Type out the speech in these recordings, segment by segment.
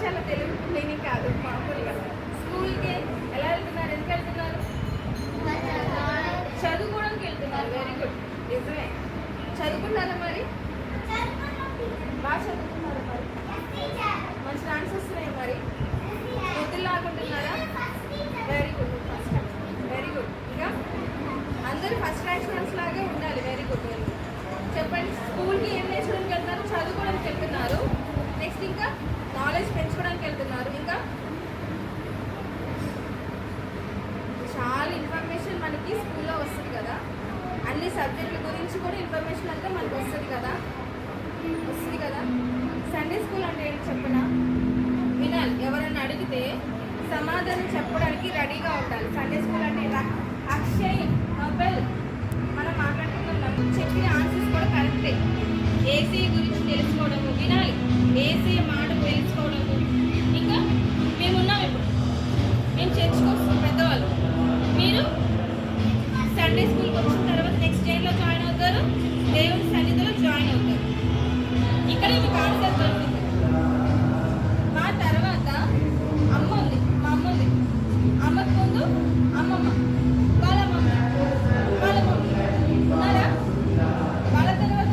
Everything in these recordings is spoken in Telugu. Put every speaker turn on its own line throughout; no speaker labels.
అక్షరాల తెలుగు క్లీనింగ్ కాదు, మామూలుగా స్కూల్కి ఎలా వెళ్తున్నారు, ఎందుకు వెళ్తున్నారు? చదువుకోవడానికి వెళ్తున్నారు. వెరీ గుడ్, నిజమే. చదువుకుంటారా మరి? బాగా చదువుకున్నారా మరి? మంచి డాన్స్ వస్తున్నాయి మరి? పొద్దులు లాగుంటున్నారా? Very good, first very good. ఇంకా అందరూ ఫస్ట్ ర్యాంక్స్ లాగే ఉండాలి. Very good, very good. చెప్పండి, స్కూల్కి ఏం నేర్చుకోవడానికి వెళ్తున్నారు? చదువుకోవడానికి వెళ్తున్నారు. నెక్స్ట్ ఇంకా నాలెడ్జ్ పెంచుకోవడానికి వెళ్తున్నారు. ఇంకా చాలా ఇన్ఫర్మేషన్ మనకి స్కూల్లో వస్తుంది కదా, అన్ని సబ్జెక్టుల గురించి కూడా ఇన్ఫర్మేషన్ అంతా మనకు వస్తుంది కదా. సండే స్కూల్ అంటే ఏంటి చెప్పనా? వినాలి. ఎవరైనా అడిగితే సమాధానం చెప్పడానికి రెడీగా ఉండాలి. సండే స్కూల్ అంటే అక్షయ్, నోబెల్ మనం మాట్లాడుకుంటున్నాం, చెప్పిన ఆన్సర్స్ కూడా కరెక్టే. ఏసీ గురించి తెలుసుకోవడము, వినాలి. ఏసీ మాట తెలుసుకోవడము. ఇంకా మేమున్నాం, ఇప్పుడు మేము చర్చ్కి వస్తాం పెద్దవాళ్ళు. మీరు సండే స్కూల్కి వచ్చిన తర్వాత నెక్స్ట్ డేలో జాయిన్ అవుతారు, దేవుని సన్నిధిలో జాయిన్ అవుతారు. ఇక్కడ మీకు ఆన్సర్ దొరికింది. మా తర్వాత అమ్మ ఉంది, మా అమ్మ ఉంది. అమ్మకు ముందు అమ్మమ్మ, వాళ్ళ మమ్మీ ఉన్నారా? వాళ్ళ తర్వాత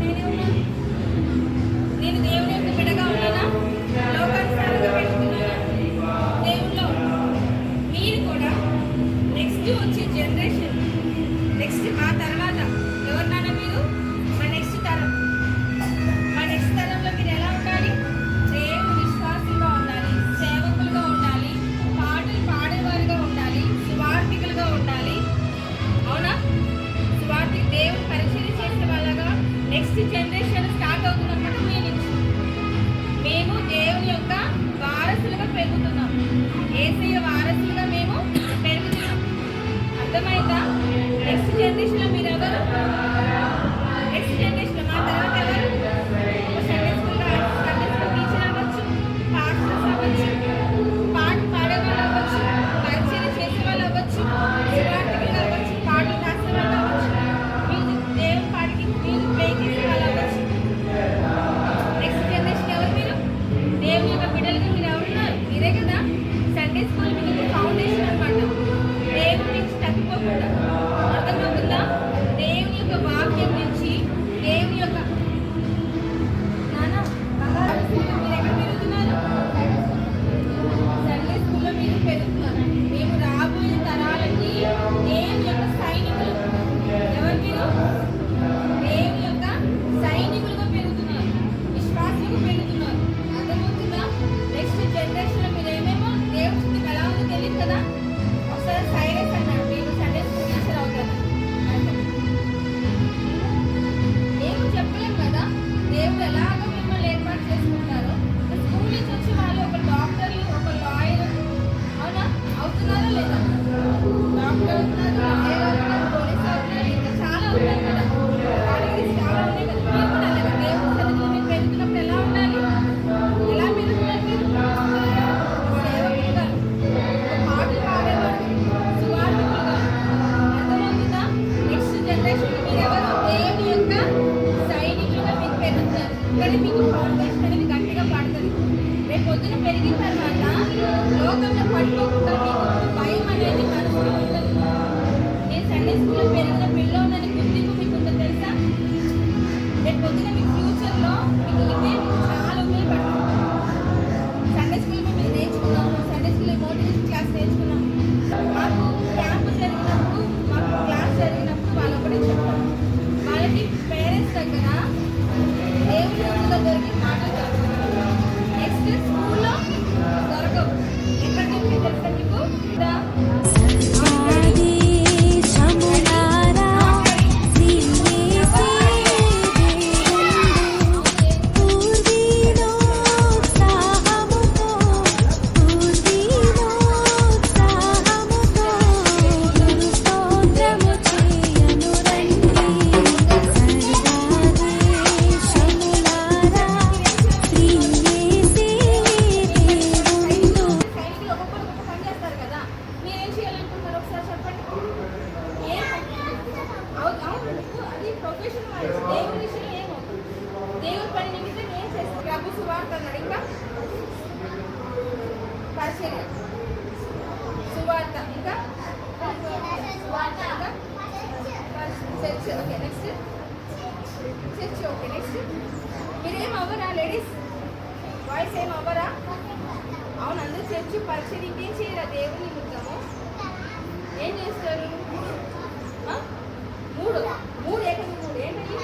నేనే ఉన్నాను. నేను దేవుని యొక్క బిడ్డగా ఉన్నానా? లోకానుసారంగా పెట్టుకున్నానా? దేవుల్లో మీరు కూడా నెక్స్ట్ వచ్చే జనరేషన్, నెక్స్ట్ మా తర్వాత ఎవరినైనా మీరు మా నెక్స్ట్ తరంలో మీరు ఎలా ఉండాలి? దేవుని విశ్వాసులుగా ఉండాలి, సేవకులుగా ఉండాలి, పాటలు పాడేవారుగా ఉండాలి, సువార్థికులుగా ఉండాలి. అవునా? దేవుని పరిచయం చేసే వాళ్ళగా నెక్స్ట్ జనరేషన్ స్టార్ట్ అవుతున్నమాట. మేము దేవుని యొక్క వారసులుగా పెరుగుతున్నాం. యేసయ్య వారసులుగా మేము పెరుగుతున్నాం. అర్థమైందా? నెక్స్ట్ జనరేషన్ లో మీరు ఎవరు? నెక్స్ట్ జనరేషన్ మా తర్వాత ఎవరు? సండే స్కూల్ టీచర్ అవ్వచ్చు, పాస్టర్స్ అవ్వచ్చు, పాట పాడేవాళ్ళు అవ్వచ్చు, పరిచయం చేసే వాళ్ళు అవ్వచ్చు, సువార్థికులు అవ్వచ్చు, పాటలు రాసే వాళ్ళు అవ్వచ్చు, దేవుని పాటకి మ్యూజిక్ ప్లే చేసే వాళ్ళు అవ్వచ్చు. నెక్స్ట్ జనరేషన్ ఎవరు? మీరు దేవుని యొక్క బిడ్డలుగా మీరు ఎవరున్నారు? మీరే కదా. సండే స్కూల్ మీకు ఫౌండేషన్ అనమాట. దేవుని నుంచి తప్పిపోకుండా. అర్థమవుతుందా? దేవుని యొక్క వాక్యం నుంచి, దేవుని యొక్క మీరు ఎక్కడ పెరుగుతున్నారు? సండే స్కూల్లో మీరు పెరుగుతున్నారు. మేము రాబోయే తరాలకి దేవుని యొక్క సైనికులు. ఎవరు మీరు? దేవుని యొక్క సైనికులుగా పెరుగుతున్నారు, విశ్వాసులుగా పెరుగుతున్నారు. అర్థమవుతుందా? నెక్స్ట్ జనరేషన్ లో మీరు ఏమేమో దేవుడి స్థితి ఎలా ఉందో తెలియదు కదా. ఒకసారి సైలెన్స్ అన్నాడు, మీరు సండే స్కూల్ టీచర్ అవుతారు. ఏమో చెప్పలేము కదా దేవుడు ఎలాగో మిమ్మల్ని ఏర్పాటు చేసుకుంటారో. స్కూల్ నుంచి వచ్చి వాళ్ళు ఒక డాక్టర్లు, ఒక లాయర్, అవునా? అవుతున్నారా లేదా? డాక్టర్ అవుతున్నారు, లాయర్ అవుతున్నారు, పోలీస్ అవుతున్నారు, ఇంకా చాలా అవుతారు కదా. కాలేజీస్ చాలా ఉన్నాయి కదా. మీరు కూడా అలాగే దేవుడి సన్నిధిలో మీరు పెరుగుతున్నప్పుడు ఎలా ఉండాలి? ఎలా పెరుగుతున్నారు మీరు? సేవకులుగా, పాటలు పాడేవాళ్ళు, సువార్థికులుగా. అర్థమవుతుందా? నెక్స్ట్ జనరేషన్ మీరు ఎవరు? దేవుని యొక్క సైనికులుగా మీకు పెరుగుతారు. కానీ మీకు ఫౌండేషన్ అనేది గట్టిగా పడుతుంది. రేపు పొద్దున పెరిగిన తర్వాత లోకంలో పడిపోకుండా మీకు భయం అనేది మనసులో ఉంటుంది. నేను సండే స్కూల్లో పెరిగిన పిల్లోనని గుర్తింపు మీకు ఉంటుంది తెలుసా? రేపు పొద్దున మీకు ఫ్యూచర్లో మీకు ఇదే చాలా ఉపయోగపడుతుంది. సండే స్కూల్లో మేము నేర్చుకున్నాము. సండే స్కూల్లో మోటివేషన్ క్లాస్ నేర్చుకున్నాము. మాకు క్యాంపు జరిగినప్పుడు, మాకు క్లాస్ జరిగినప్పుడు వాళ్ళు ఒకటే చెప్తారు, వాళ్ళకి పేరెంట్స్ దగ్గర దేవుని దగ్గర దొరికి మాటలు దొరుకుతాయి. నెక్స్ట్ స్కూల్లో దొరకవు. ఎక్కడ దొరికి తెలుసా మీకు? సేమ్ అవ్వరా? అవును, అందరూ చర్చి పరిచయం ఇంకేం చేయరా దేవుని నిమిత్తము? ఏం చేస్తారు? ఆ? మూడు మూడు ఏకంగా మూడు ఏంటది?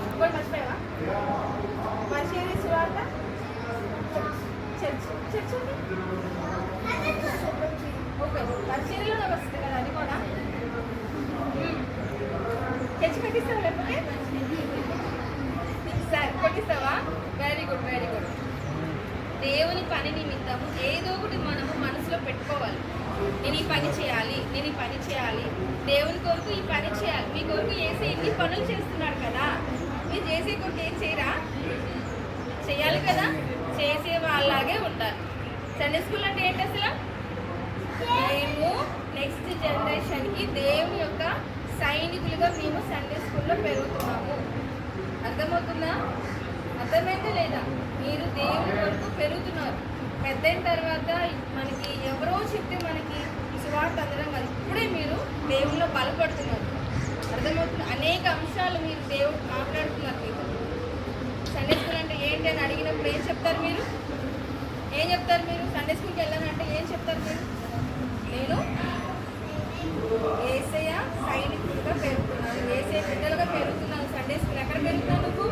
ఇంకోటి మర్చిపోయావా? పరిచయం సువార్త చర్చ్ చర్చ్ ఉంది. ఓకే, పరిచయంలో వస్తుంది కదా అది కూడా. చర్చ్ పెట్టిస్తావా లేకపోతే? సరే కొట్టిస్తావా? Very good, very good. దేవుని పని నిమిత్తము ఏదో ఒకటి మనము మనసులో పెట్టుకోవాలి. నేను ఈ పని చేయాలి, నేను ఈ పని చేయాలి, దేవుని కొరకు ఈ పని చేయాలి. మీ కొరకు చేసే ఎన్ని పనులు చేస్తున్నాడు కదా, మీరు చేసే కొరకు ఏం చేయరా? చేయాలి కదా, చేసే వాళ్ళలాగే ఉండాలి. సండే స్కూల్ అంటే ఏంటి అసలు? మేము నెక్స్ట్ జనరేషన్కి దేవుని యొక్క సైనికులుగా మేము సండే స్కూల్లో పెరుగుతున్నాము. అర్థమవుతుందా? అర్థమైందా లేదా? మీరు దేవుని కొరకు పెరుగుతున్నారు. పెద్ద అయిన తర్వాత మనకి ఎవరో చెప్తే మనకి సువార్త అందడం కాదు, ఇప్పుడే మీరు దేవునిలో బలపడుతున్నారు. అర్థమవుతుంది? అనేక అంశాలు మీరు దేవుడు మాట్లాడుతున్నారు. మీరు సండే స్కూల్ అంటే ఏంటి అని అడిగినప్పుడు ఏం చెప్తారు మీరు? ఏం చెప్తారు మీరు? సండే స్కూల్కి వెళ్ళానంటే ఏం చెప్తారు మీరు? నేను యేసయ్య సైనికులుగా పెరుగుతున్నాను, యేసయ్య బిడ్డలుగా పెరుగుతున్నాను. సండే స్కూల్ ఎక్కడ పెరుగుతున్నావు? నువ్వు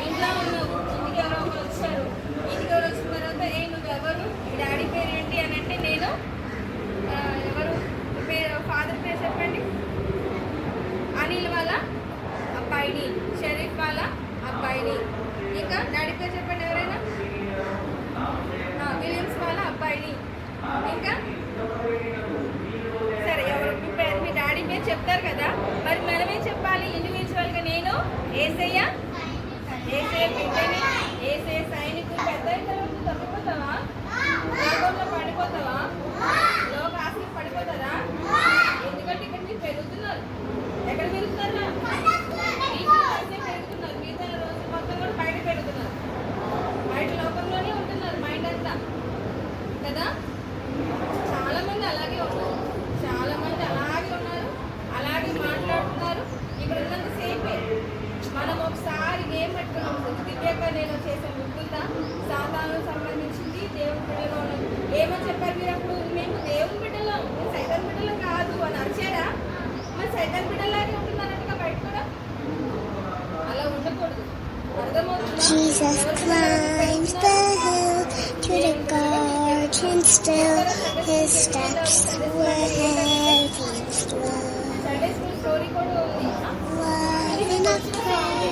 ఇంట్లో ఉన్నావు, ఇంటికి ఎవరో ఒకరు వచ్చారు. ఇంటికి ఎవరు వచ్చిన తర్వాత నువ్వు ఎవరు, మీ డాడీ పేరు ఏంటి అని అంటే నేను ఎవరు పేరు, ఫాదర్ పేరు చెప్పండి. అనిల్ వాళ్ళ అబ్బాయిని, షరీఫ్ వాళ్ళ అబ్బాయిని. ఇంకా డాడీ పేరు చెప్పండి ఎవరైనా. విలియమ్స్ వాళ్ళ అబ్బాయిని. ఇంకా సరే, ఎవరు మీ పేరు, మీ డాడీ పేరు చెప్తారు కదా, మరి మనమేం చెప్పాలి? ఇండివిజువల్గా నేను యేసయ్య బిడ్డని, యేసయ్య సైనికులు. పెద్ద అయిన తర్వాత తప్పిపోతావా? లోకంలో పడిపోతావా? లోక ఆశలు పడిపోతారా? ఎందుకంటే ఇక్కడ మీరు పెరుగుతున్నారు. ఎక్కడ పెరుగుతున్నారు? పెరుగుతున్నారు. మిగతా రోజు మొత్తం కూడా బయట పెరుగుతున్నారు. బయట లోకంలోనే ఉంటున్నారు మైండ్ అంతా కదా. చాలా మంది అలాగే ఉన్నారు, చాలా మంది అలాగే ఉన్నారు, అలాగే మాట్లాడుతున్నారు. ఇక్కడ ఉన్నంత సేపే మనం ఒకసారి ఏం పెట్టుకున్నాం? దివ్యక నేను చేసే గుర్తుందా? సాతాను సంబంధించింది దేవుని బిడ్డలో ఉన్నది. ఏమని చెప్పారు మీరు అప్పుడు? మేము దేవుని బిడ్డలో, సైతాన్ బిడ్డలో కాదు అని అరిచారా? మరి సైతాన్ బిడ్డలాగే ఉంటున్నారంటగా బయట కూడా. అలా ఉండకూడదు.
Jesus climbs the hill to the garden still. His steps were heavy and slow.
Sunday school story కూడా